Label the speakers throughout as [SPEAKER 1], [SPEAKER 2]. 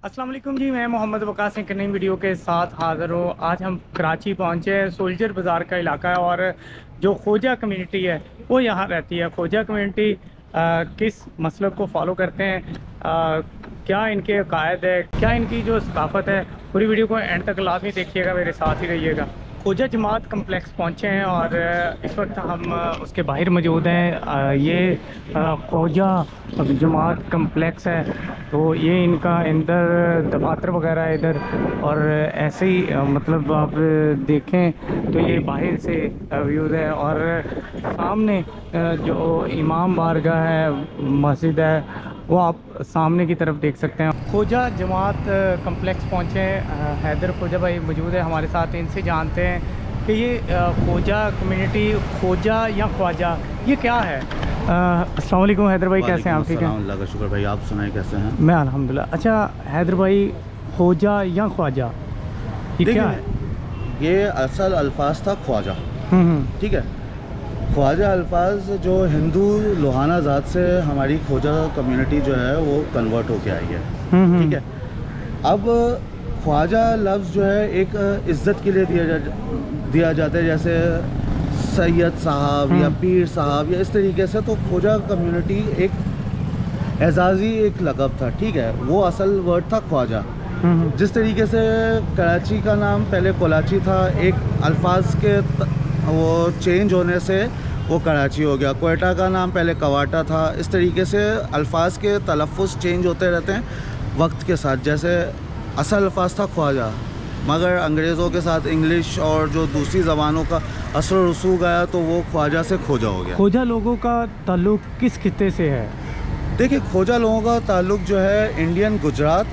[SPEAKER 1] अस्सलाम वालेकुम जी, मैं मोहम्मद वकास एक नई वीडियो के साथ हाज़िर हूँ। आज हम कराची पहुँचे हैं। सोल्जर बाज़ार का इलाका है और जो खोजा कम्युनिटी है वो यहाँ रहती है। खोजा कम्युनिटी किस मसलक को फॉलो करते हैं, क्या इनके अकायद है, क्या इनकी जो सकाफ़त है, पूरी वीडियो को एंड तक लाजमी देखिएगा, मेरे साथ ही रहिएगा। खोजा जमात कम्प्लेक्स पहुँचे हैं और इस वक्त हम उसके बाहर मौजूद हैं। ये खोजा जमात कम्प्लेक्स है, तो ये इनका अंदर दफातर वगैरह है इधर। और ऐसे ही मतलब आप देखें तो ये बाहर से व्यूज़ है और सामने जो इमाम बारगाह है, मस्जिद है, वो आप सामने की तरफ देख सकते हैं। खोजा जमात कम्प्लेक्स पहुँचे हैं। हैदर खोजा भाई मौजूद है हमारे साथ, इनसे जानते हैं कि ये खोजा कम्युनिटी, खोजा या ख्वाजा, ये क्या है। अस्सलाम वालेकुम हैदर भाई, कैसे हैं आप? ठीक है,
[SPEAKER 2] अल्लाह का शुक्र भाई। आप सुनाए कैसे हैं?
[SPEAKER 1] मैं अल्हम्दुलिल्लाह। अच्छा हैदर भाई, खोजा या ख्वाजा ये क्या है?
[SPEAKER 2] ये असल अल्फाज था ख्वाजा। ठीक है, ख्वाजा अल्फाज जो हिंदू लोहाना ज़ात से हमारी खोजा कम्युनिटी जो है वो कन्वर्ट होके आई है। ठीक है, अब ख्वाजा लफ्ज़ जो है एक इज़्ज़त के लिए दिया जाता है, जैसे सैयद साहब या पीर साहब या इस तरीके से। तो खोजा कम्युनिटी एक एजाज़ी एक लक़ब था। ठीक है, वो असल वर्ड था ख्वाजा। जिस तरीके से कराची का नाम पहले कोलाची था, एक अल्फाज के वो चेंज होने से वो कराची हो गया। कोयटा का नाम पहले कवाटा था। इस तरीके से अल्फाज के तलफ़्फ़ुज़ चेंज होते रहते हैं वक्त के साथ। जैसे असल अल्फाज था ख्वाजा, मगर अंग्रेज़ों के साथ इंग्लिश और जो दूसरी ज़बानों का असर रसूख आया तो वो ख्वाजा से खोजा हो गया।
[SPEAKER 1] खोजा लोगों का ताल्लुक़ किस खित्ते से है? देखिए,
[SPEAKER 2] खोजा लोगों का ताल्लुक़ जो है इंडियन गुजरात,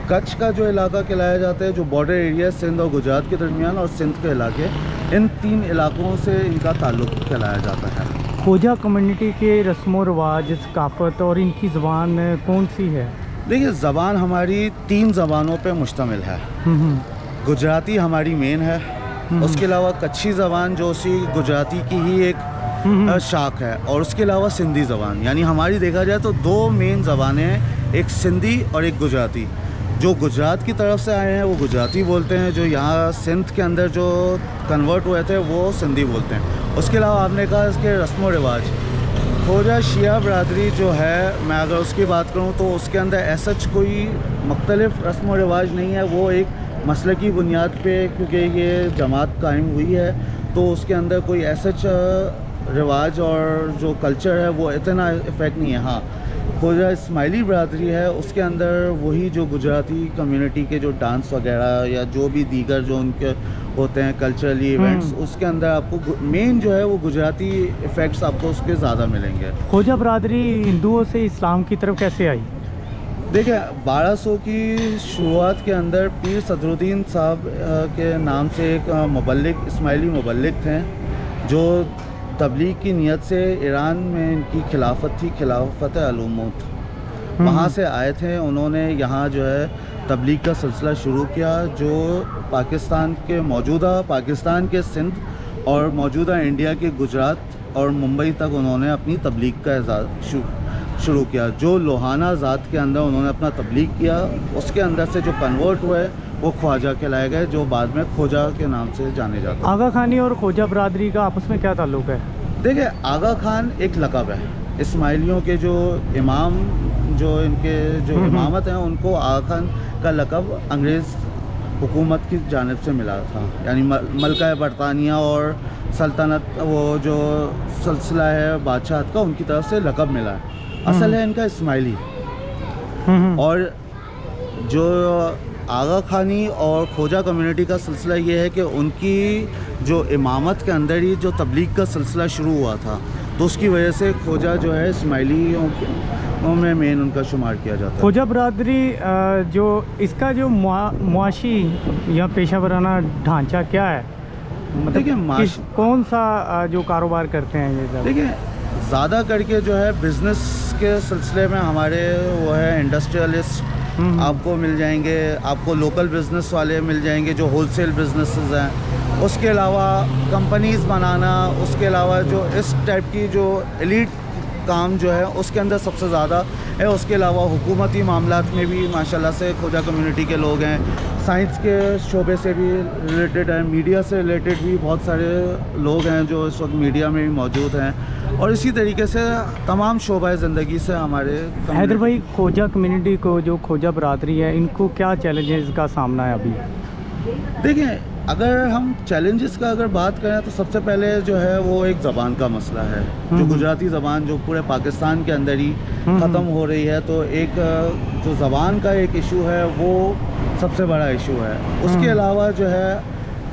[SPEAKER 2] कच्छ का जो इलाका कहलाया जाता है, जो बॉर्डर एरिया सिंध और गुजरात के दरमियान, और सिंध के इलाके, इन तीन इलाकों से इनका ताल्लुक़ कहलाया जाता है।
[SPEAKER 1] खोजा कम्युनिटी के रस्म व रिवाज, सकाफ़त और इनकी ज़बान कौन सी है?
[SPEAKER 2] देखिए, ज़बान हमारी 3 ज़बानों पे मुश्तमिल है। गुजराती हमारी मेन है, उसके अलावा कच्छी ज़बान जो उसी गुजराती की ही एक शाख है, और उसके अलावा सिंधी ज़बान। यानी हमारी देखा जाए तो 2 मेन ज़बानें हैं, एक सिंधी और एक गुजराती। जो गुजरात की तरफ से आए हैं वो गुजराती बोलते हैं, जो यहाँ सिंध के अंदर जो कन्वर्ट हुए थे वो सिंधी बोलते हैं। उसके अलावा आपने कहा इसके रस्म व रिवाज, खोजा शिया बरादरी जो है, मैं अगर उसकी बात करूँ तो उसके अंदर ऐसा कोई मुख्तलिफ रस्म व रिवाज नहीं है। वो एक मसलकी बुनियाद पे, क्योंकि ये जमात कायम हुई है, तो उसके अंदर कोई ऐसा रिवाज और जो कल्चर है वो इतना इफ़ेक्ट नहीं है। हाँ, खोजा इस्माइली बरादरी है, उसके अंदर वही जो गुजराती कम्युनिटी के जो डांस वगैरह या जो भी दीगर जो उनके होते हैं कल्चरली इवेंट्स, उसके अंदर आपको मेन जो है वो गुजराती इफ़ेक्ट्स आपको उसके ज़्यादा मिलेंगे।
[SPEAKER 1] खोजा बरादरी हिंदुओं से इस्लाम की तरफ कैसे आई?
[SPEAKER 2] देखिए, 1200 की शुरुआत के अंदर पीर सदरुद्दीन साहब के नाम से एक मुबल्लिग, इस्माइली मुबल्लिग थे, जो तबलीग की नियत से ईरान में इनकी खिलाफत थी, खिलाफत अलूमत, वहाँ से आए थे। उन्होंने यहाँ जो है तबलीग का सिलसिला शुरू किया, जो पाकिस्तान के मौजूदा पाकिस्तान के सिंध और मौजूदा इंडिया के गुजरात और मुंबई तक उन्होंने अपनी तबलीग का शुरू किया। जो लोहाना ज़ात के अंदर उन्होंने अपना तबलीग किया, उसके अंदर से जो कन्वर्ट हुए वो ख्वाजा कहलाए गए, जो बाद में खोजा के नाम से जाने जाते हैं।
[SPEAKER 1] आगा खानी और खोजा बरादरी का आपस में क्या ताल्लुक़ है?
[SPEAKER 2] देखिए, आगा खान एक लक़ब है। इस्माइलियों के जो इमाम, जो इनके जो इमामत हैं, उनको आगा खान का लक़ब अंग्रेज़ हुकूमत की जानिब से मिला था। यानी मलका बरतानिया और सल्तनत, वो जो सिलसिला है बादशाहत का, उनकी तरफ से लक़ब मिला है। असल है इनका इस्माइली। और जो आगा खानी और खोजा कम्युनिटी का सिलसिला ये है कि उनकी जो इमामत के अंदर ही जो तबलीग का सिलसिला शुरू हुआ था, तो उसकी वजह से खोजा जो है इस्माइलियों में मेन उनका शुमार किया जाता है।
[SPEAKER 1] खोजा बरादरी जो इसका जो मुआशी या पेशा वराना ढांचा क्या है? मतलब
[SPEAKER 2] देखिए,
[SPEAKER 1] कौन सा जो कारोबार करते हैं ये सब?
[SPEAKER 2] देखिए, ज़्यादा करके जो है बिज़नेस के सिलसिले में हमारे वो है इंडस्ट्रियलिस्ट आपको मिल जाएंगे, आपको लोकल बिज़नेस वाले मिल जाएंगे जो होलसेल बिज़नेसेस हैं। उसके अलावा कंपनीज़ बनाना, उसके अलावा जो इस टाइप की जो एलीट काम जो है उसके अंदर सबसे ज़्यादा है। उसके अलावा हुकूमती मामलात में भी माशाल्लाह से खोजा कम्युनिटी के लोग हैं, साइंस के शोबे से भी रिलेटेड हैं, मीडिया से रिलेटेड भी बहुत सारे लोग हैं जो इस वक्त मीडिया में भी मौजूद हैं, और इसी तरीके से तमाम शोबा ज़िंदगी से हमारे
[SPEAKER 1] हैदर भाई, खोजा कम्युनिटी को, जो खोजा बरादरी है, इनको क्या चैलेंजेस का सामना है अभी?
[SPEAKER 2] देखिए, अगर हम चैलेंजेस का अगर बात करें तो सबसे पहले जो है वो एक ज़बान का मसला है, जो गुजराती ज़बान जो पूरे पाकिस्तान के अंदर ही ख़त्म हो रही है, तो एक जो ज़बान का एक इशू है वो सबसे बड़ा इशू है। उसके अलावा जो है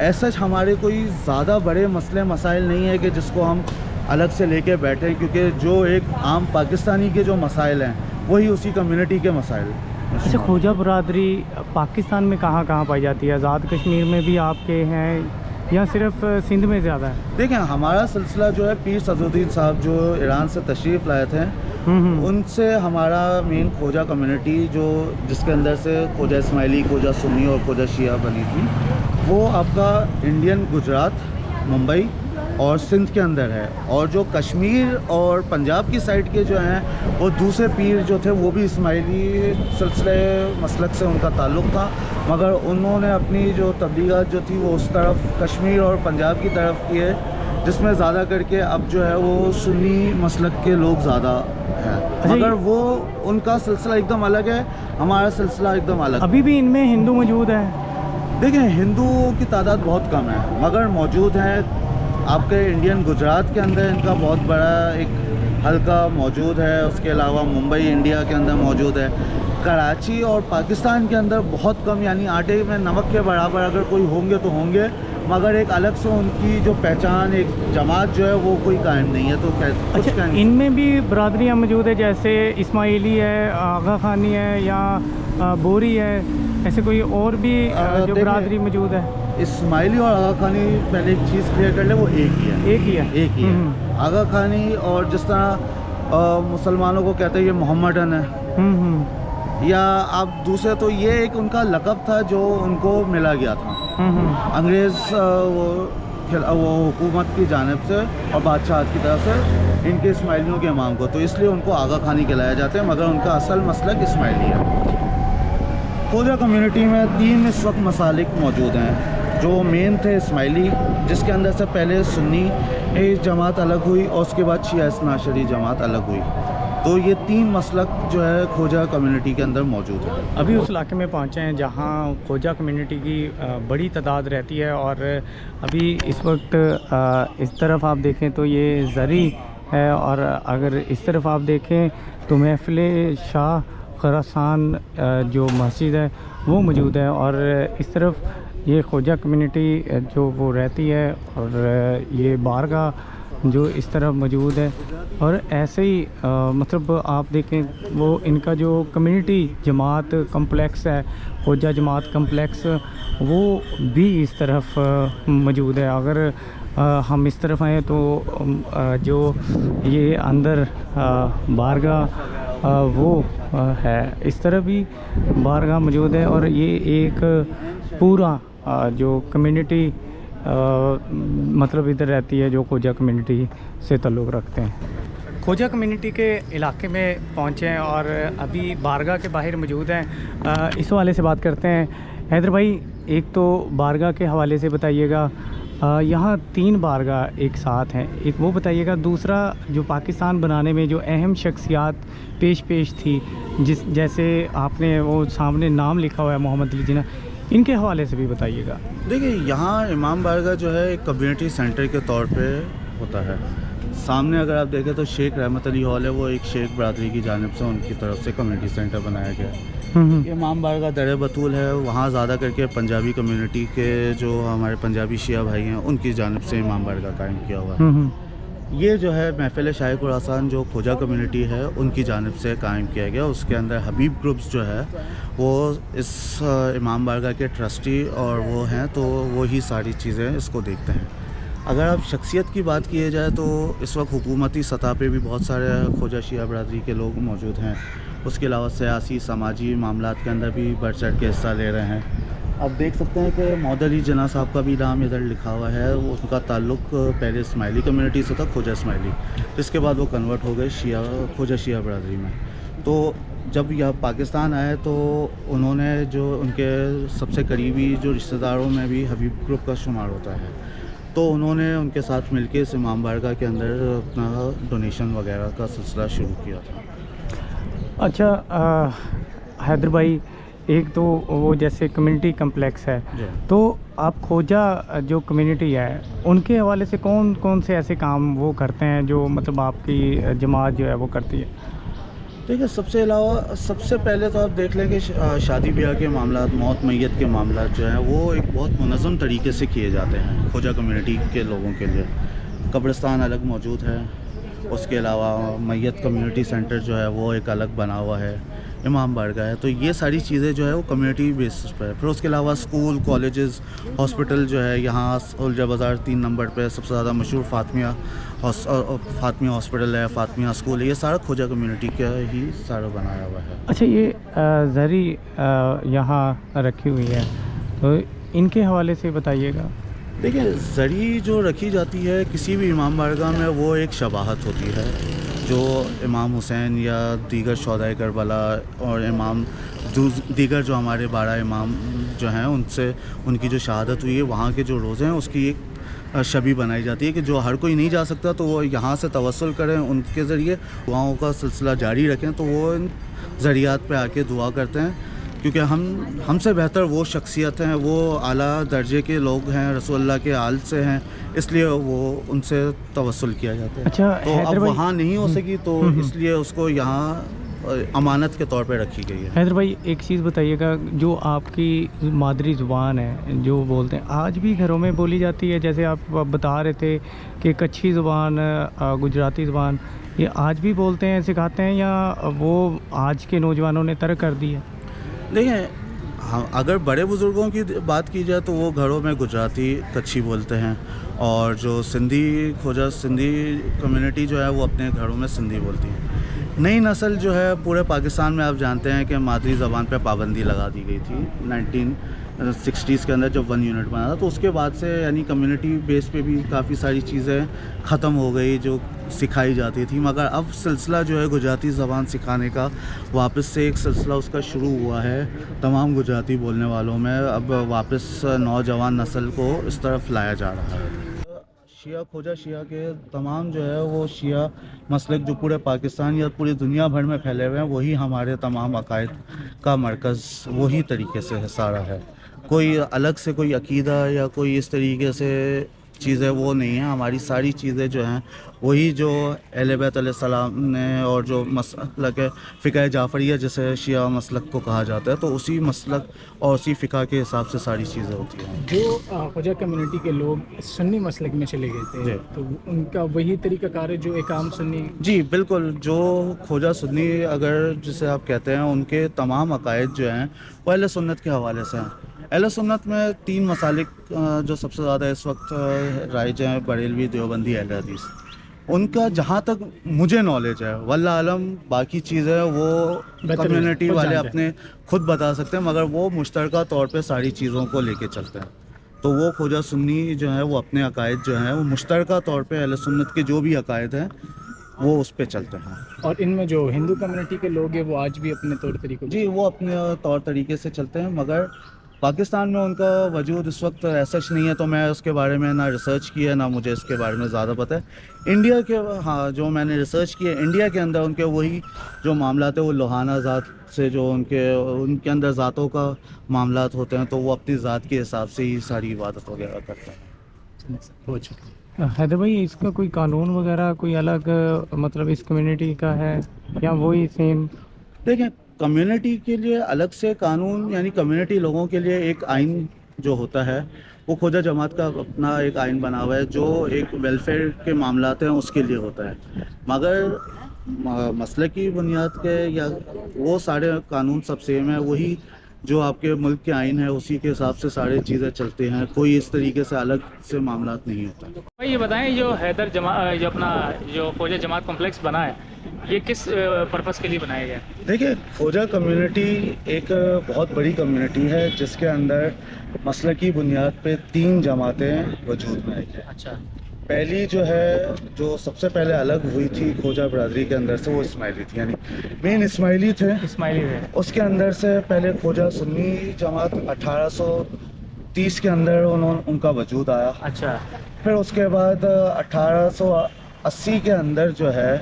[SPEAKER 2] ऐसा हमारे कोई ज़्यादा बड़े मसले मसाइल नहीं है कि जिसको हम अलग से लेके बैठें, क्योंकि जो एक आम पाकिस्तानी के जो मसाइल हैं वही उसी कम्युनिटी के मसाइल।
[SPEAKER 1] अच्छा, खोजा बरादरी पाकिस्तान में कहाँ कहाँ पाई जाती है? आज़ाद कश्मीर में भी आपके हैं या सिर्फ सिंध में ज़्यादा है?
[SPEAKER 2] देखें, हमारा सिलसिला जो है पीर सदरुद्दीन साहब जो ईरान से तशरीफ़ लाए थे, उनसे हमारा मेन खोजा कम्युनिटी जो जिसके अंदर से खोजा इस्माइली, खोजा सुन्नी और खोजा शिया बनी थी, वो आपका इंडियन गुजरात, मुंबई और सिंध के अंदर है। और जो कश्मीर और पंजाब की साइड के जो हैं वो दूसरे पीर जो थे वो भी इस्माइली सिलसिले मसलक से उनका ताल्लुक़ था, मगर उन्होंने अपनी जो तबलीगात जो थी वो उस तरफ कश्मीर और पंजाब की तरफ की है, जिसमें ज़्यादा करके अब जो है वो सुन्नी मसलक के लोग ज़्यादा हैं, मगर वो उनका सिलसिला एकदम अलग है, हमारा सिलसिला एकदम अलग।
[SPEAKER 1] अभी भी इनमें हिंदू मौजूद है?
[SPEAKER 2] देखिए, हिंदुओं की तादाद बहुत कम है, मगर मौजूद हैं। आपके इंडियन गुजरात के अंदर इनका बहुत बड़ा एक हल्का मौजूद है, उसके अलावा मुंबई इंडिया के अंदर मौजूद है। कराची और पाकिस्तान के अंदर बहुत कम, यानी आटे में नमक के बराबर अगर कोई होंगे तो होंगे, मगर एक अलग से उनकी जो पहचान, एक जमात जो है वो कोई कायम नहीं है। तो
[SPEAKER 1] अच्छा, इनमें भी बरादरियाँ मौजूद है, जैसे इस्माइली है, आगा खानी है या बोरी है, ऐसे कोई और भी जो बरादरी मौजूद है?
[SPEAKER 2] इस्माइली और आगा खानी, पहले एक चीज़ क्लियर कर ले, वो एक ही है।
[SPEAKER 1] एक ही है? एक ही
[SPEAKER 2] है। आगा खानी और जिस तरह मुसलमानों को कहते हैं ये मोहम्मदन है, या आप दूसरे, तो ये एक उनका लक़ब था जो उनको मिला गया था अंग्रेज़ वो हुकूमत की जानिब से और बादशाह की तरफ से इनके इस्माइलियों के इमाम को, तो इसलिए उनको आगा खानी कहलाया जाते हैं, मगर उनका असल मसलक इस्माइली है। खोजा कम्युनिटी में 3 इस वक्त मसालिक मौजूद हैं। जो मेन थे इस्माइली, जिसके अंदर से पहले सुन्नी एक जमात अलग हुई और उसके बाद शिया इस्नाशरी जमात अलग हुई, तो ये 3 मसलक जो है खोजा कम्युनिटी के अंदर मौजूद है।
[SPEAKER 1] अभी उस इलाके में पहुँचे हैं जहाँ खोजा कम्युनिटी की बड़ी तादाद रहती है, और अभी इस वक्त इस तरफ आप देखें तो ये ज़री है, और अगर इस तरफ आप देखें तो महफिल शाह खरासान जो मस्जिद है वो मौजूद है, और इस तरफ ये खोजा कम्युनिटी जो वो रहती है, और ये बारगाह जो इस तरफ मौजूद है। और ऐसे ही मतलब आप देखें वो इनका जो कम्युनिटी जमात कम्प्लेक्स है, खोजा जमात कम्प्लेक्स, वो भी इस तरफ मौजूद है। अगर हम इस तरफ आए तो जो ये अंदर बारगाह वो है, इस तरफ भी बारगाह मौजूद है, और ये एक पूरा जो कम्युनिटी मतलब इधर रहती है जो खोजा कम्युनिटी से ताल्लुक़ रखते हैं। खोजा कम्युनिटी के इलाके में पहुँचे हैं और अभी बारगाह के बाहर मौजूद हैं। इस हवाले से बात करते हैं। हैदर भाई, एक तो बारगाह के हवाले से बताइएगा, यहाँ 3 बारगाह एक साथ हैं, एक वो बताइएगा, दूसरा जो पाकिस्तान बनाने में जो अहम शख्सियात पेश थी, जैसे आपने वो सामने नाम लिखा हुआ है मोहम्मद अली जिन्ना, इनके हवाले से भी बताइएगा।
[SPEAKER 2] देखिए, यहाँ इमाम बारगाह जो है एक कम्युनिटी सेंटर के तौर पे होता है। सामने अगर आप देखें तो शेख रहमत अली हॉल है, वो एक शेख बरादरी की जानिब से उनकी तरफ से कम्युनिटी सेंटर बनाया गया है। ये इमाम बारगाह दर बतूल है, वहाँ ज़्यादा करके पंजाबी कम्युनिटी के जो हमारे पंजाबी शिया भाई हैं उनकी जानिब से इमाम बारगाह कायम किया हुआ है। ये जो है महफिल शाह खुरासान जो खोजा कम्युनिटी है उनकी जानिब से कायम किया गया। उसके अंदर हबीब ग्रुप्स जो है वो इस इमाम बारगाह के ट्रस्टी और वो हैं, तो वो ही सारी चीज़ें इसको देखते हैं। अगर आप शख्सियत की बात किए जाए तो इस वक्त हुकूमती सतह पे भी बहुत सारे खोजा शिया बरादरी के लोग मौजूद हैं। उसके अलावा सियासी समाजी मामलात के अंदर भी बढ़ चढ़ के हिस्सा ले रहे हैं। आप देख सकते हैं कि मौद अली जिन्ना साहब का भी नाम इधर लिखा हुआ है। वो उनका ताल्लुक़ पहले इस्माइली कम्युनिटी से था, खोजा इस्माइली, जिसके बाद वो कन्वर्ट हो गए खोजा शिया बरादरी में। तो जब यह पाकिस्तान आए तो उन्होंने जो उनके सबसे करीबी जो रिश्तेदारों में भी हबीब ग्रुप का शुमार होता है, तो उन्होंने उनके साथ मिलके इस इमाम बारगाह के अंदर अपना डोनेशन वगैरह का सिलसिला शुरू किया था।
[SPEAKER 1] अच्छा हैदर भाई, एक तो वो जैसे कम्युनिटी कम्प्लेक्स है, तो आप खोजा जो कम्युनिटी है उनके हवाले से कौन कौन से ऐसे काम वो करते हैं जो मतलब आपकी जमात जो है वो करती है?
[SPEAKER 2] देखिए, सबसे पहले तो आप देख लें कि शादी ब्याह के मामला, मौत मैयत के मामला जो हैं वो एक बहुत मुनज़्ज़म तरीके से किए जाते हैं खोजा कम्युनिटी के लोगों के लिए। कब्रिस्तान अलग मौजूद है, उसके अलावा मैयत कम्युनिटी सेंटर जो है वो एक अलग बना हुआ है, इमाम बारगाह है। तो ये सारी चीज़ें जो है वो कम्युनिटी बेसिस पे है। फिर उसके अलावा स्कूल, कॉलेजेस, हॉस्पिटल जो है यहाँ सोल्जर बाज़ार 3 नंबर पे सबसे ज़्यादा मशहूर फातिमिया हॉस्पिटल है, फातिमिया स्कूल है, ये सारा खोजा कम्युनिटी का ही सारा बनाया हुआ है।
[SPEAKER 1] अच्छा, ये ज़री यहाँ रखी हुई है, तो इनके हवाले से बताइएगा।
[SPEAKER 2] देखिए, ज़री जो रखी जाती है किसी भी इमाम बारगाह में वो एक शबाहत होती है जो इमाम हुसैन या दीगर शोहदाए करबला और दीगर जो हमारे 12 इमाम जो हैं उनसे उनकी जो शहादत हुई है वहाँ के जो रोज़े हैं उसकी एक शबी बनाई जाती है कि जो हर कोई नहीं जा सकता तो वो यहाँ से तवस्सुल करें, उनके ज़रिए दुआओं का सिलसिला जारी रखें। तो वो इन ज़रियात पे आके दुआ करते हैं, क्योंकि हमसे बेहतर वो शख्सियत हैं, वो आला दर्जे के लोग हैं, रसूलुल्लाह के आल से हैं, इसलिए वो उनसे तवस्सुल किया जाता है।
[SPEAKER 1] अच्छा,
[SPEAKER 2] तो अब वहाँ नहीं हो सकी तो इसलिए उसको यहाँ अमानत के तौर पे रखी गई है।
[SPEAKER 1] हैदर भाई, एक चीज़ बताइएगा, जो आपकी मादरी ज़ुबान है जो बोलते हैं आज भी घरों में बोली जाती है, जैसे आप बता रहे थे कि कच्छी ज़ुबान, गुजराती ज़ुबान, ये आज भी बोलते हैं, सिखाते हैं, या वो आज के नौजवानों ने तर्क कर दी है?
[SPEAKER 2] देखिए, हाँ, अगर बड़े बुज़ुर्गों की बात की जाए तो वो घरों में गुजराती कच्छी बोलते हैं, और जो खोजा सिंधी कम्युनिटी जो है वो अपने घरों में सिंधी बोलती है। नई नस्ल जो है पूरे पाकिस्तान में आप जानते हैं कि मादरी ज़बान पे पाबंदी लगा दी गई थी 1960s के अंदर जब 1 यूनिट बना था, तो उसके बाद से यानी कम्युनिटी बेस पे भी काफ़ी सारी चीज़ें ख़त्म हो गई जो सिखाई जाती थी। मगर अब सिलसिला जो है गुजराती ज़बान सिखाने का वापस से एक सिलसिला उसका शुरू हुआ है तमाम गुजराती बोलने वालों में। अब वापस नौजवान नस्ल को इस तरफ लाया जा रहा है। खोजा शिया के तमाम जो है वो शिया मसलक जो पूरे पाकिस्तान या पूरी दुनिया भर में फैले हुए हैं, वही हमारे तमाम अकायद का मरकज़ वही तरीके से है सारा है। कोई अलग से कोई अकीदा या कोई इस तरीके से चीज़ें वो नहीं है। हमारी सारी चीज़ें जो हैं वही जो अहले बैत अलैहिस्सलाम ने और जो मसलक फ़िक़्ह जाफ़रिया जिसे शिया मसलक को कहा जाता है, तो उसी मसलक और उसी फ़िक़्ह के हिसाब से सारी चीज़ें होती हैं।
[SPEAKER 1] जो खोजा कम्युनिटी के लोग सुन्नी मसलक में चले गए थे, तो उनका वही तरीक़ाकार है जो एक आम सुन्नी? जी
[SPEAKER 2] बिल्कुल, जो खोजा सुन्नी अगर जिसे आप कहते हैं, उनके तमाम अकायद जो हैं वो अहले सुन्नत के हवाले से हैं। अहले सुन्नत में 3 मसालिक जो सबसे ज़्यादा इस वक्त राइज हैं, बरेलवी, देवबंदी, अहले हदीस। उनका जहाँ तक मुझे नॉलेज है, वल्लाह आलम बाकी चीज़ें वो कम्युनिटी वाले अपने खुद बता सकते हैं, मगर वो मुश्तरका तौर पे सारी चीज़ों को लेके चलते हैं। तो वो खोजा सुन्नी जो है वो अपने अकायद जो हैं वो मुश्तरका तौर पे अहले सुन्नत के जो भी अकायद हैं वो उस पे चलते हैं।
[SPEAKER 1] और इनमें जो हिंदू कम्युनिटी के लोग हैं वो आज भी अपने तौर तरीक़ों?
[SPEAKER 2] जी, वो अपने तौर तरीके से चलते हैं, मगर पाकिस्तान में उनका वजूद इस वक्त सच नहीं है, तो मैं उसके बारे में ना रिसर्च की है, ना मुझे इसके बारे में ज़्यादा पता है। इंडिया के हाँ, जो मैंने रिसर्च की है, इंडिया के अंदर उनके वही जो मामलात है वो लोहाना ज़ात से जो उनके अंदर ज़ातों का मामलात होते हैं, तो वो अपनी ज़ात के हिसाब से ही सारी इबादत वगैरह करते हैं।
[SPEAKER 1] बहुत शुक्रिया। हैदर भाई, इसका कोई कानून वगैरह कोई अलग मतलब इस कम्युनिटी का है या वही सेम?
[SPEAKER 2] देखें, कम्युनिटी के लिए अलग से कानून, यानी कम्युनिटी लोगों के लिए एक आइन जो होता है वो खोजा जमात का अपना एक आइन बना हुआ है जो एक वेलफेयर के मामलात हैं उसके लिए होता है। मगर मसले की बुनियाद के या वो सारे कानून सब सेम है, वही जो आपके मुल्क के आइन है उसी के हिसाब से सारी चीज़ें चलती हैं, कोई इस तरीके से अलग से मामलात नहीं होता।
[SPEAKER 1] भाई ये बताएं, जो जो अपना जो खोजा जमात कॉम्प्लेक्स बना है, ये किस पर्पस के लिए बनाया गया है?
[SPEAKER 2] देखिए, खोजा कम्युनिटी एक बहुत बड़ी कम्युनिटी है जिसके अंदर मसलकी बुनियाद पे 3 जमातें वजूद में आई हैं।
[SPEAKER 1] अच्छा।
[SPEAKER 2] पहली जो है, जो सबसे पहले अलग हुई थी खोजा बरादरी के अंदर से, वो इस्माइली थी, यानी मेन इस्माइली थे।
[SPEAKER 1] इस्माइली है। उसके
[SPEAKER 2] उसके अंदर से पहले खोजा सुन्नी जमात 1830 के अंदर उनका वजूद आया।
[SPEAKER 1] अच्छा
[SPEAKER 2] फिर उसके बाद 1880 के अंदर जो है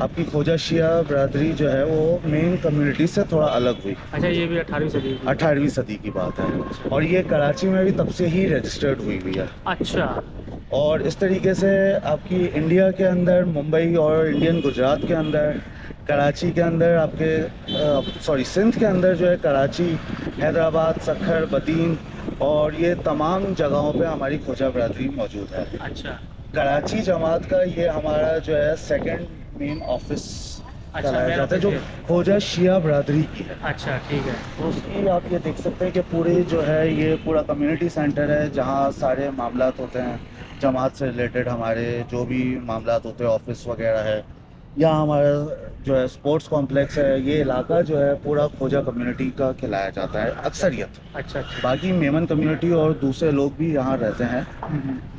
[SPEAKER 2] आपकी खोजा शिया बरादरी जो है वो मेन कम्युनिटी से थोड़ा अलग हुई।
[SPEAKER 1] अच्छा, ये भी 18वीं सदी की।
[SPEAKER 2] 18वीं सदी की बात है, और ये कराची में भी तब से ही रजिस्टर्ड हुई हुई है।
[SPEAKER 1] अच्छा
[SPEAKER 2] और इस तरीके से आपकी इंडिया के अंदर मुंबई और इंडियन गुजरात के अंदर, कराची के अंदर आपके सिंध के अंदर जो है कराची, हैदराबाद, सखर, बदीन और ये तमाम जगहों पे हमारी खोजा बरादरी मौजूद है।
[SPEAKER 1] अच्छा
[SPEAKER 2] कराची जमात का ये हमारा जो है सेकंड मेन ऑफिस
[SPEAKER 1] अच्छा,
[SPEAKER 2] चलाया
[SPEAKER 1] main
[SPEAKER 2] जाता है,
[SPEAKER 1] office
[SPEAKER 2] जो
[SPEAKER 1] है।
[SPEAKER 2] खोजा शिया बरादरी की है।
[SPEAKER 1] अच्छा ठीक है।
[SPEAKER 2] तो उसकी आप ये देख सकते हैं कि पूरे जो है ये पूरा कम्युनिटी सेंटर है, जहाँ सारे मामलात होते हैं जमात से रिलेटेड, हमारे जो भी मामलात होते हैं, ऑफिस वगैरह है। यहाँ हमारा जो है स्पोर्ट्स कॉम्प्लेक्स है। ये इलाका जो है पूरा खोजा कम्युनिटी का खिलाया जाता है अक्सरियत।
[SPEAKER 1] अच्छा अच्छा।
[SPEAKER 2] बाकी मेमन कम्युनिटी और दूसरे लोग भी यहाँ रहते हैं।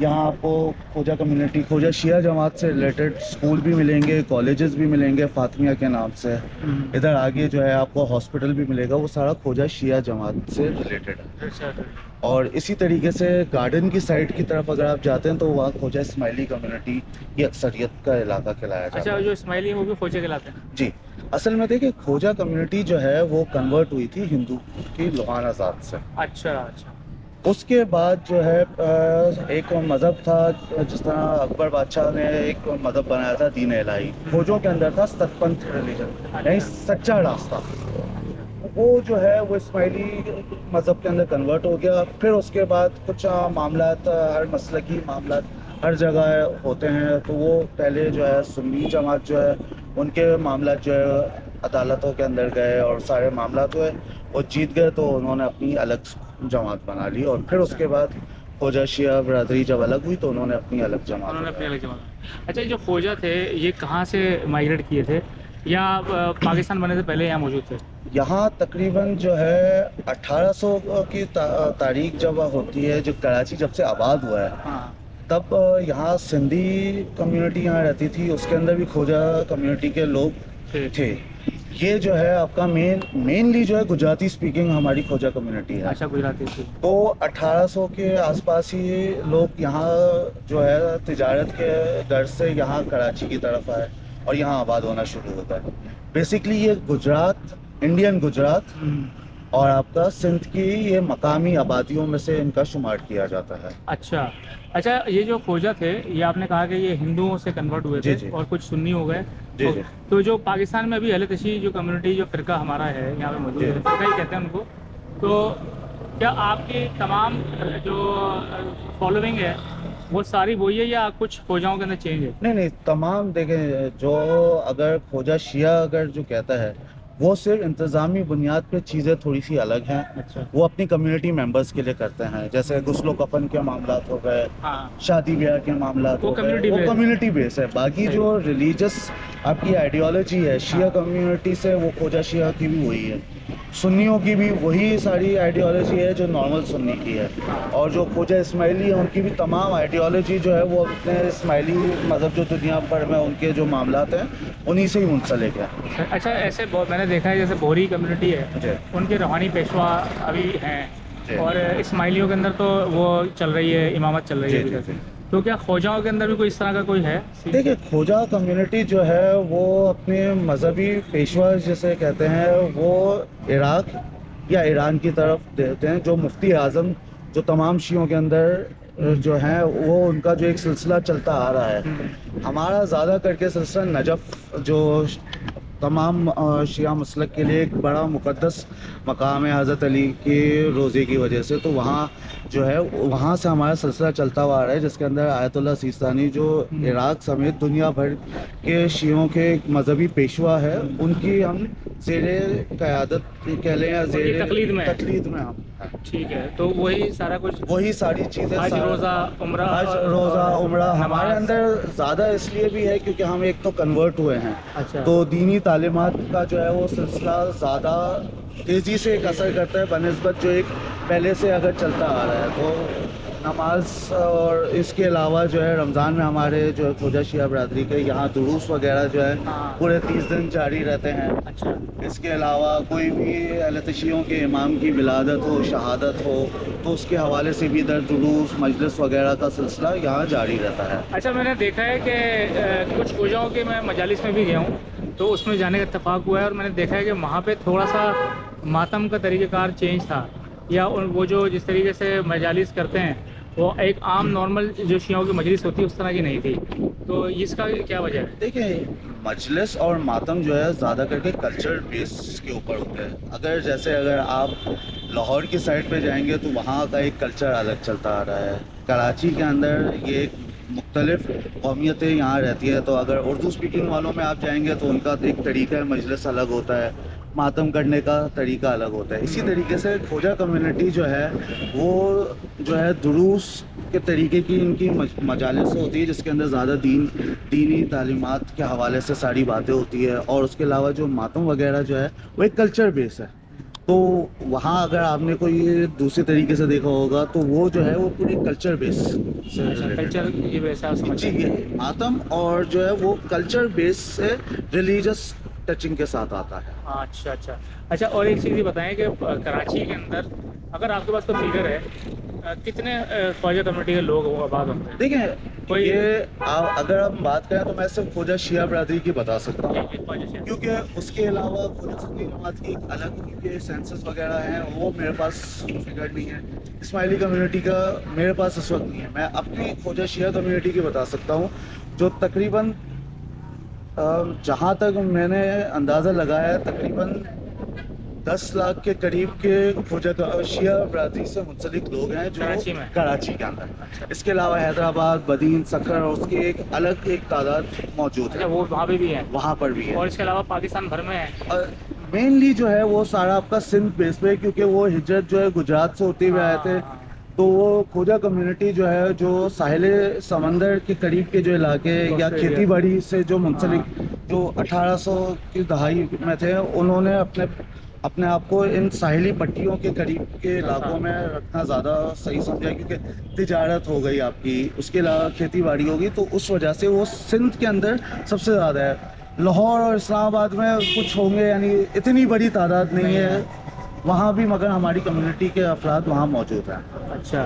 [SPEAKER 2] यहाँ आपको खोजा कम्युनिटी, खोजा शिया जमात से रिलेटेड स्कूल भी मिलेंगे, कॉलेजेस भी मिलेंगे फातिमिया के नाम से। इधर आगे जो है आपको हॉस्पिटल भी मिलेगा, वो सारा खोजा शिया जमात से रिलेटेड है।
[SPEAKER 1] अच्छा
[SPEAKER 2] और इसी तरीके से गार्डन की साइड की तरफ अगर आप जाते हैं तो वहाँ खोजा इस्माइली कम्युनिटी ये अक्सरियत का इलाका कहलाया जाता
[SPEAKER 1] अच्छा,
[SPEAKER 2] है।
[SPEAKER 1] जो इस्माइली है वो भी खोजे कहलाते हैं।
[SPEAKER 2] जी, असल में देखिए खोजा कम्युनिटी जो है वो कन्वर्ट हुई थी हिंदू की लोहाना ज़ात से।
[SPEAKER 1] अच्छा अच्छा।
[SPEAKER 2] उसके बाद जो है एक मज़हब था, जिस तरह अकबर बादशाह ने एक मज़हब बनाया था दीन इलाही, खोजों के अंदर था सतपंथ रिलीजन, यानी सच्चा रास्ता। वो जो है वो इस्माइली मज़हब के अंदर कन्वर्ट हो गया। फिर उसके बाद कुछ मामलात, हर मसलकी मामलात हर जगह होते हैं, तो वो पहले जो है सुन्नी जमात जो है उनके मामलात जो है अदालतों के अंदर गए और सारे मामलात जो है वो जीत गए, तो उन्होंने अपनी अलग जमात बना ली। और फिर उसके बाद खोजा शिया बरादरी जब अलग हुई तो उन्होंने अपनी अलग जमात
[SPEAKER 1] उन्होंने अपनी
[SPEAKER 2] बनाई।
[SPEAKER 1] अलग जमात। अच्छा, ये जो खोजा थे ये कहाँ से माइग्रेट किए थे, या पाकिस्तान बनने से पहले यहाँ मौजूद थे?
[SPEAKER 2] यहाँ तकरीबन जो है 1800 की तारीख जब होती है, जो कराची जब से आबाद हुआ है,
[SPEAKER 1] हाँ।
[SPEAKER 2] तब यहाँ सिंधी कम्युनिटी यहाँ रहती थी, उसके अंदर भी खोजा कम्युनिटी के लोग
[SPEAKER 1] ठीक।
[SPEAKER 2] थे। ये जो है आपका मेनली जो है गुजराती स्पीकिंग हमारी खोजा कम्युनिटी है।
[SPEAKER 1] अच्छा, गुजराती थी।
[SPEAKER 2] तो 1800 के आसपास ही लोग यहाँ जो है तिजारत के गर्ज से यहाँ कराची की तरफ आए और यहाँ आबाद होना शुरू होता है। बेसिकली ये गुजरात, इंडियन गुजरात और आपका सिंध की ये मकामी आबादियों में से इनका शुमार किया जाता है।
[SPEAKER 1] अच्छा अच्छा, ये जो खोजा थे ये आपने कहा कि ये हिंदुओं से कन्वर्ट हुए
[SPEAKER 2] जी,
[SPEAKER 1] थे
[SPEAKER 2] जी।
[SPEAKER 1] और कुछ सुन्नी हो गए।
[SPEAKER 2] जी,
[SPEAKER 1] तो,
[SPEAKER 2] जी।
[SPEAKER 1] तो जो पाकिस्तान में अभी अहले तशी जो कम्युनिटी, जो फ़िरका हमारा है यहाँ पे मौजूद
[SPEAKER 2] जी।
[SPEAKER 1] है, फ़िरका ही कहते हैं उनको, तो क्या आपकी तमाम जो फॉलोइंग है वो सारी वही है या कुछ खोजाओं के अंदर चेंज है?
[SPEAKER 2] नहीं, तमाम देखें, जो अगर खोजा शिया अगर जो कहता है वो सिर्फ इंतज़ामी बुनियाद पे चीज़ें थोड़ी सी अलग हैं।
[SPEAKER 1] अच्छा।
[SPEAKER 2] वो अपनी कम्युनिटी मेंबर्स के लिए करते हैं, जैसे गुस्लो कफन के मामलात हो गए,
[SPEAKER 1] हाँ।
[SPEAKER 2] शादी ब्याह के मामलात
[SPEAKER 1] वो
[SPEAKER 2] हो गए,
[SPEAKER 1] community
[SPEAKER 2] वो
[SPEAKER 1] based है।
[SPEAKER 2] कम्युनिटी बेस है। बाकी
[SPEAKER 1] सही।
[SPEAKER 2] जो रिलीजियस आपकी आइडियोलॉजी है शिया
[SPEAKER 1] हाँ।
[SPEAKER 2] कम्युनिटी से, वो खोजा शिया की भी वही है, सुन्नियों की भी वही सारी आइडियोलॉजी है जो नॉर्मल सुन्नी की है। और जो खोजा इस्माइली है उनकी भी तमाम आइडियोलॉजी जो है वो अपने इस्माइली मज़हब जो दुनिया भर में उनके जो मामलात हैं उन्हीं से ही मुंसलिक है।
[SPEAKER 1] अच्छा, ऐसे बहुत मैंने देखा है, जैसे बोहरी कम्युनिटी है
[SPEAKER 2] जी।
[SPEAKER 1] उनके रूहानी पेशवा अभी
[SPEAKER 2] जी।
[SPEAKER 1] हैं, और इस्माइलियों के अंदर तो वो चल रही है, इमामत चल रही है
[SPEAKER 2] जी,
[SPEAKER 1] अभी
[SPEAKER 2] जी,
[SPEAKER 1] तक। तो क्या खोजाओं के अंदर भी कोई इस तरह का कोई है?
[SPEAKER 2] देखिए खोजा कम्युनिटी जो है वो अपने मजहबी पेशवा जिसे कहते हैं वो इराक या ईरान की तरफ देते हैं। जो मुफ्ती आज़म जो तमाम शियों के अंदर जो हैं वो उनका जो एक सिलसिला चलता आ रहा है। हमारा ज़्यादा करके सिलसिला नजफ़ जो तमाम शिया मसलक के लिए एक बड़ा मुक़द्दस मकाम है हज़रत अली के रोज़े की वजह से, तो वहाँ जो है वहाँ से हमारा सिलसिला चलता हुआ आ रहा है, जिसके अंदर आयतुल्लाह सिस्तानी जो इराक समेत दुनिया भर के शियों के एक मजहबी पेशवा है, उनकी हम ज़ेरे क़यादत कह लें या ज़ेरे तक़लीद में हम।
[SPEAKER 1] ठीक है, तो वही सारा कुछ,
[SPEAKER 2] वही सारी चीज़ें,
[SPEAKER 1] हज, रोज़ा, उम्रा,
[SPEAKER 2] हज, रोज़ा, उम्रा
[SPEAKER 1] नमाज।
[SPEAKER 2] हमारे अंदर ज़्यादा इसलिए भी है क्योंकि हम एक तो कन्वर्ट हुए हैं,
[SPEAKER 1] अच्छा।
[SPEAKER 2] तो दीनी तालीमात का जो है वो सिलसिला ज़्यादा तेज़ी से एक असर करता है बनिस्बत जो एक पहले से अगर चलता आ रहा है। तो नमाज और इसके अलावा जो है रमज़ान में हमारे जो है ख्वाजा शिया बरादरी के यहाँ दुरूस वगैरह जो है
[SPEAKER 1] हाँ।
[SPEAKER 2] पूरे 30 दिन जारी रहते हैं।
[SPEAKER 1] अच्छा।
[SPEAKER 2] इसके अलावा कोई भी अहले तशय्युओं के इमाम की विलादत हो, शहादत हो, तो उसके हवाले से भी इधर दुरूस मजलिस वगैरह का सिलसिला यहाँ जारी रहता है।
[SPEAKER 1] अच्छा, मैंने देखा है कि कुछ ख्वाजाओं के मैं मजालिस में भी गया हूँ, तो उसमें जाने का इत्तेफाक हुआ है और मैंने देखा है कि वहाँ पे थोड़ा सा मातम का तरीक़ाकार चेंज था, या वो जो जिस तरीके से मजालिस करते हैं वो एक आम नॉर्मल जो शियाओं की मजलिस होती है उस तरह की नहीं थी, तो इसका क्या वजह है?
[SPEAKER 2] देखिए, मजलिस और मातम जो है ज़्यादा करके कल्चर बेस के ऊपर होते हैं। अगर आप लाहौर की साइड पे जाएंगे तो वहाँ का एक कल्चर अलग चलता आ रहा है। कराची के अंदर ये एक मुख्तलिफ कौमियतें यहाँ रहती है, तो अगर उर्दू स्पीकिंग वालों में आप जाएंगे तो उनका एक तरीका है, मजलिस अलग होता है, मातम करने का तरीका अलग होता है। इसी तरीके से ख्वाजा कम्युनिटी जो है वो जो है दुरूस के तरीके की इनकी मजालिस होती है, जिसके अंदर ज़्यादा दीनी तालीमात के हवाले से सारी बातें होती है। और उसके अलावा जो मातम वगैरह जो है वो एक कल्चर बेस है, तो वहाँ अगर आपने कोई दूसरे तरीके से देखा होगा तो वो जो है वो पूरी कल्चर बेस से
[SPEAKER 1] कल्चर ये वैसा समझ।
[SPEAKER 2] जी, ये मातम और जो है वो कल्चर बेस से रिलीजियस टचिंग के साथ आता है।
[SPEAKER 1] अच्छा अच्छा अच्छा। और एक चीज़ ये बताएं कि कराची के अंदर अगर आपके पास कोई फिगर है कितने ख्वाजा कम्युनिटी के लोग आबाद होते हैं?
[SPEAKER 2] देखिए,
[SPEAKER 1] कोई
[SPEAKER 2] अगर हम बात करें तो मैं सिर्फ ख्वाजा शिया बरादरी की बता सकता हूँ,
[SPEAKER 1] ख्वाजा शिया।
[SPEAKER 2] क्योंकि उसके अलावा ख्वाजा सुन्नी जमात की एक अलग उनके सेंसस वगैरह हैं, वो मेरे पास फिगर नहीं है। इस्माइली कम्युनिटी का मेरे पास इस वक्त नहीं है। मैं अपनी ख्वाजा शिया कम्युनिटी की बता सकता हूँ, जो तकरीबन जहाँ तक मैंने अंदाज़ा लगाया है तकरीबन 10 लाख के करीब के ख्वाजा शिया बरादरी से मुंसलिक लोग हैं जो कराची के अंदर। इसके अलावा हैदराबाद, बदीन, सक्कर और उसकी एक अलग एक तादाद मौजूद है।
[SPEAKER 1] वो वहाँ पे भी है? वहाँ
[SPEAKER 2] पर भी है।
[SPEAKER 1] और इसके अलावा पाकिस्तान भर में है?
[SPEAKER 2] मेनली जो है वो सारा आपका सिंध बेस पे, क्योंकि वो हिजरत जो है गुजरात से होते हुए आए थे, तो वो ख्वाजा कम्युनिटी जो है जो साहिल समंदर के करीब के जो इलाके या खेती बाड़ी से जो मुंसलिक जो 1800 की दहाई में थे, उन्होंने अपने आप को इन साहिली पट्टियों के करीब के इलाकों में रखना ज़्यादा सही समझा, क्योंकि तिजारत हो गई आपकी, उसके अलावा खेती बाड़ी होगी, तो उस वजह से वो सिंध के अंदर सबसे ज़्यादा है। लाहौर और इस्लामाबाद में कुछ होंगे, यानी इतनी बड़ी तादाद नहीं है वहाँ भी, मगर हमारी कम्युनिटी के अफराद वहाँ मौजूद हैं।
[SPEAKER 1] अच्छा।